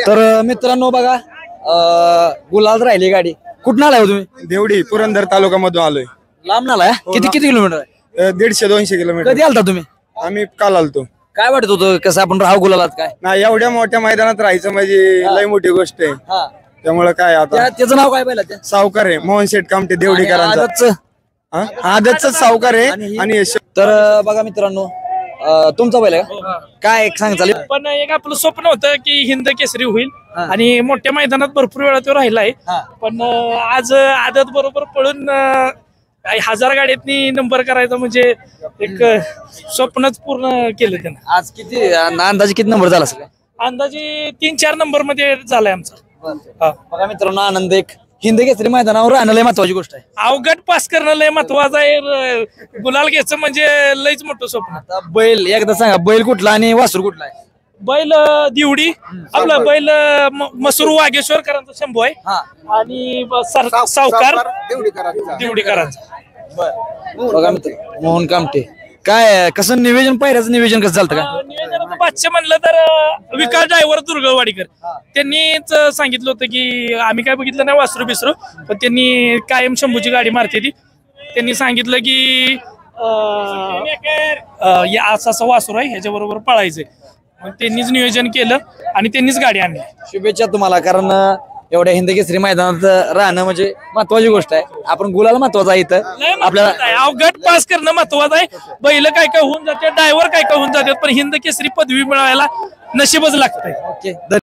तर मित्रांनो बघा गुलाल राहिली गाडी. कुठं आलाय हो तुम्ही? देवडी पुरंदर तालुका मधून आलोय. लांब आलाय? किती किती किलोमीटर आहे? 150-200 किलोमीटर. कधी आलता तुम्ही? आम्ही काल आलतो. काय वाटत होतं कसं आपण राहू गुलालात काय? नाही एवढ्या मोठ्या मैदानात राहायचं म्हणजे लय मोठी गोष्ट आहे. हा त्यामुळे काय आता त्याचं नाव काय पाहिलं? सावकार आहे मोहन शेठ कामटे देवडीकरांचा. आदतचं? आदतच सावकार आहे आणि तर बघा मित्रांनो तुमचा पहिला का काय सांग चालेल? पण एक आपलं स्वप्न होतं की हिंद केसरी होईल आणि मोठ्या मैदानात भरपूर वेळा तो राहिलाय. पण आज आदत बरोबर पळून 1000 गाड्यांनी नंबर करायचा म्हणजे एक स्वप्नच पूर्ण केलं त्यानं. आज किती अंदाजे किती नंबर झाला सगळं? अंदाजे 3-4 नंबर मध्ये झालाय आमचा. बघा मित्रांनो आनंद एक हिंद केसरी मैदानावर राहणं लय महत्वाची गोष्ट आहे. अवघड पास करणं लय महत्वाचं आहे. गुलाल घ्यायचं म्हणजे लयच मोठं स्वप्न. आता बैल एकदा सांगा बैल कुठला आणि वासरू कुठला आहे? बैल दिवडी आपला बैल मसूर वागेश्वरकरांचा शंभू आहे आणि सावकार दिवडीकरांचा. बघा मित्र मोहन कामटे काय कसं नियोजन पायऱ्याचं नियोजन कसं चालतं का? निवेदनाचं बादशाह म्हणलं तर विकास ड्रायव्हर दुर्गवाडीकर त्यांनीच सांगितलं होतं की आम्ही काय बघितलं नाही वासरू बिसरू पण त्यांनी कायम शंभूची गाडी मारते ती. त्यांनी सांगितलं की असं असं वासरू आहे ह्याच्याबरोबर पळायचंय. मग त्यांनीच नियोजन केलं आणि त्यांनीच गाडी आणली. शुभेच्छा तुम्हाला कारण एवढ्या हिंद केसरी मैदानात राहणं म्हणजे महत्वाची गोष्ट आहे. आपण गुलाला महत्वाचं आहे इथं आपल्याला. अवघड पास करणं महत्वाचं आहे. बैल काय काय होऊन जाते ड्रायव्हर काय काय होऊन जातात पण हिंद केसरी पदवी मिळवायला नशीबच लागतंय. ओके